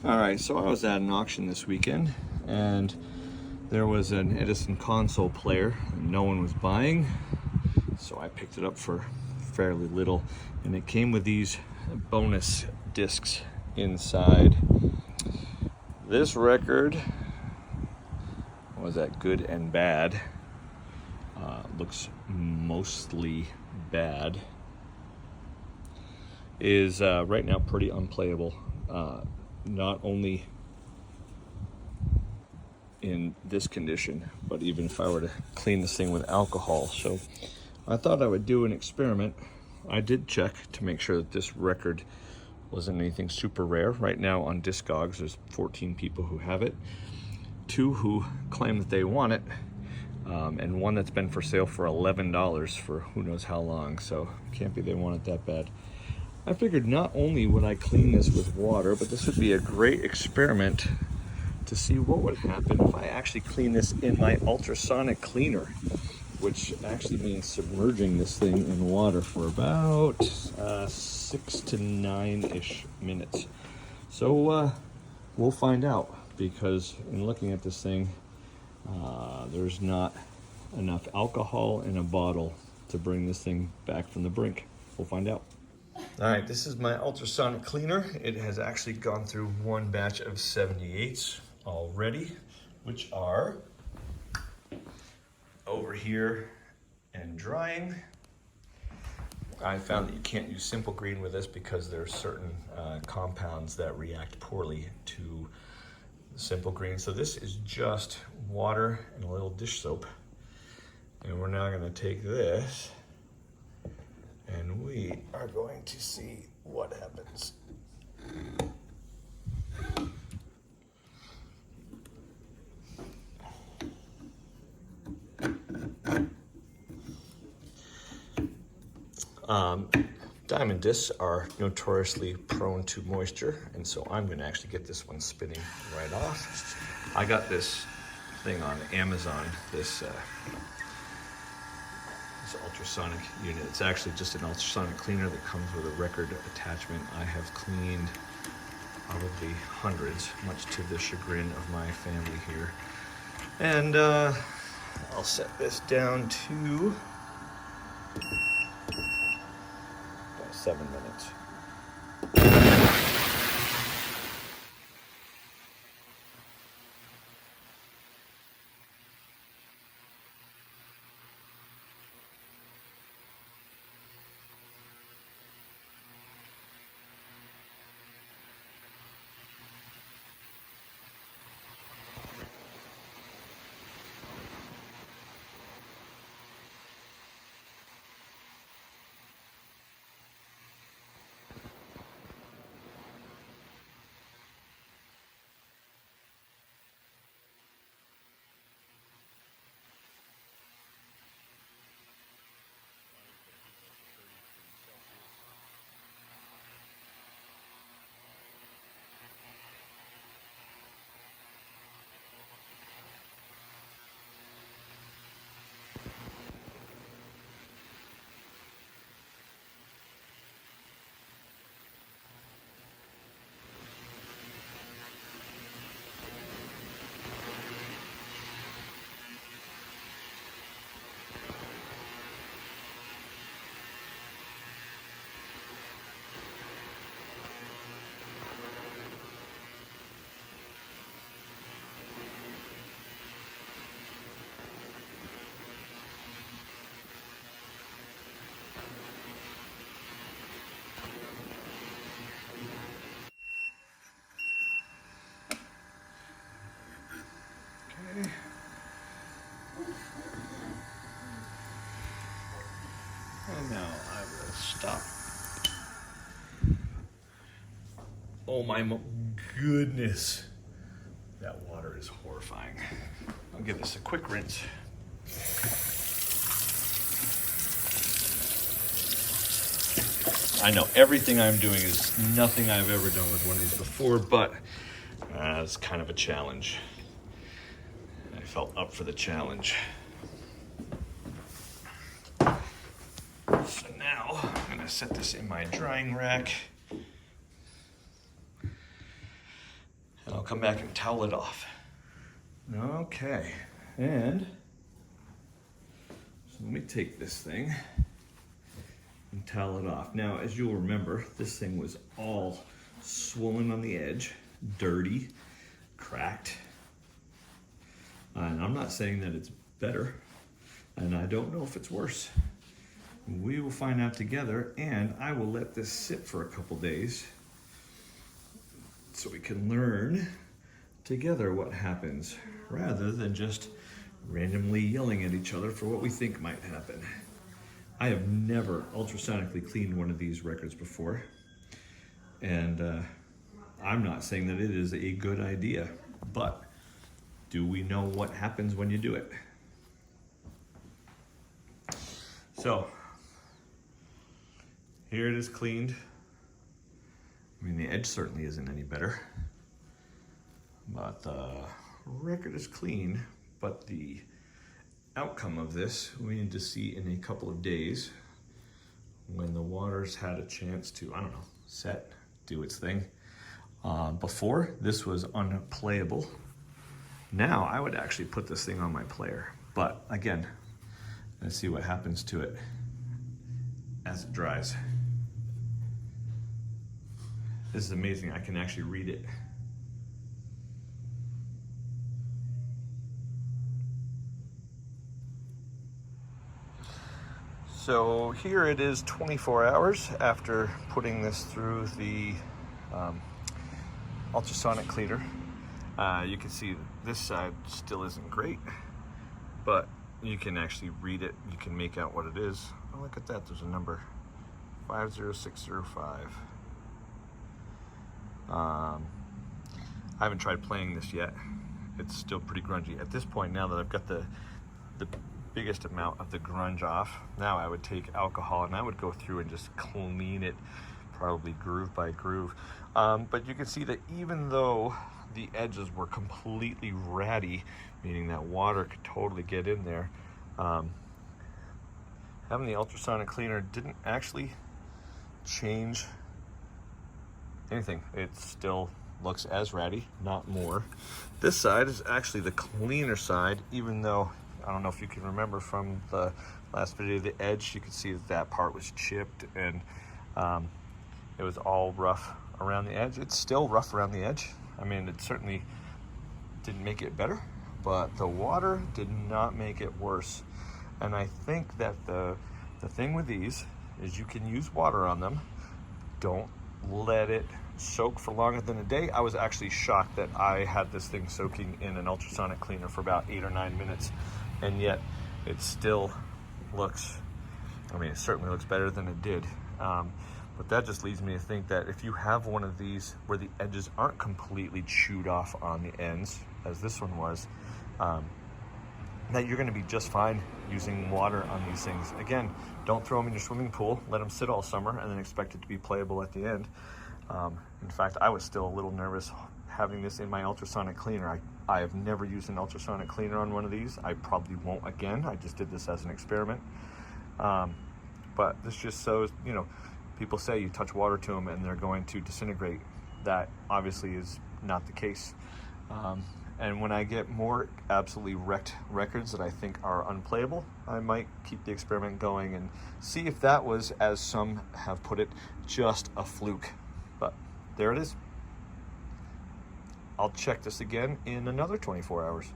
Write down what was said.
All right, so I was at an auction this weekend and there was an Edison console player and no one was buying. So I picked it up for fairly little and it came with these bonus discs inside. This record was at good and bad. Looks mostly bad. Is right now pretty unplayable. Not only in this condition, but even if I were to clean this thing with alcohol. So I thought I would do an experiment. I did check to make sure that this record wasn't anything super rare. Right now on Discogs, there's 14 people who have it, 2 who claim that they want it, and 1 that's been for sale for $11 for who knows how long. So it can't be they want it that bad. I figured not only would I clean this with water, but this would be a great experiment to see what would happen if I actually clean this in my ultrasonic cleaner, which actually means submerging this thing in water for about 6 to 9-ish minutes. So we'll find out, because in looking at this thing, there's not enough alcohol in a bottle to bring this thing back from the brink. We'll find out. All right, this is my ultrasonic cleaner. It has actually gone through 1 batch of 78s already, which are over here and drying. I found that you can't use simple green with this because there are certain compounds that react poorly to simple green. So this is just water and a little dish soap. And we're now gonna take this and we are going to see what happens. Diamond discs are notoriously prone to moisture, and so I'm gonna actually get this one spinning right off. I got this thing on Amazon, this ultrasonic unit. It's actually just an ultrasonic cleaner that comes with a record attachment. I have cleaned probably hundreds, much to the chagrin of my family here. And I'll set this down to about 7 minutes. And now I will stop. Oh my goodness. That water is horrifying. I'll give this a quick rinse. I know everything I'm doing is nothing I've ever done with one of these before, but it's kind of a challenge. I felt up for the challenge. So now I'm gonna set this in my drying rack. and I'll come back and towel it off. Okay, and so let me take this thing and towel it off. Now, as you'll remember, this thing was all swollen on the edge, dirty, cracked. And I'm not saying that it's better, and I don't know if it's worse. We will find out together, and I will let this sit for a couple days so we can learn together what happens, rather than just randomly yelling at each other for what we think might happen. I have never ultrasonically cleaned one of these records before, and I'm not saying that it is a good idea, but do we know what happens when you do it? So, here it is cleaned. I mean, the edge certainly isn't any better, but the record is clean, but the outcome of this we need to see in a couple of days when the water's had a chance to, I don't know, set, do its thing. Before, this was unplayable. Now I would actually put this thing on my player, but again, let's see what happens to it as it dries. This is amazing, I can actually read it. So here it is 24 hours after putting this through the ultrasonic cleaner. You can see this side still isn't great, but you can actually read it. You can make out what it is. Oh, look at that, there's a number, 50605. I haven't tried playing this yet. It's still pretty grungy. At this point, now that I've got the biggest amount of the grunge off, now I would take alcohol and I would go through and just clean it, probably groove by groove. But you can see that even though the edges were completely ratty, meaning that water could totally get in there, having the ultrasonic cleaner didn't actually change anything. It still looks as ratty, not more. This side is actually the cleaner side, even though, I don't know if you can remember from the last video, the edge, you can see that that part was chipped and it was all rough around the edge. It's still rough around the edge. I mean, it certainly didn't make it better, but the water did not make it worse. And I think that the thing with these is you can use water on them. Don't let it soak for longer than a day. I was actually shocked that I had this thing soaking in an ultrasonic cleaner for about 8 or 9 minutes, and yet it still looks, I mean, it certainly looks better than it did. But that just leads me to think that if you have one of these where the edges aren't completely chewed off on the ends, as this one was, that you're gonna be just fine using water on these things. Again, don't throw them in your swimming pool, let them sit all summer and then expect it to be playable at the end. In fact, I was still a little nervous having this in my ultrasonic cleaner. I have never used an ultrasonic cleaner on one of these. I probably won't again. I just did this as an experiment. But this just shows, you know, people say you touch water to them and they're going to disintegrate. That obviously is not the case. And when I get more absolutely wrecked records that I think are unplayable, I might keep the experiment going and see if that was, as some have put it, just a fluke. But there it is. I'll check this again in another 24 hours.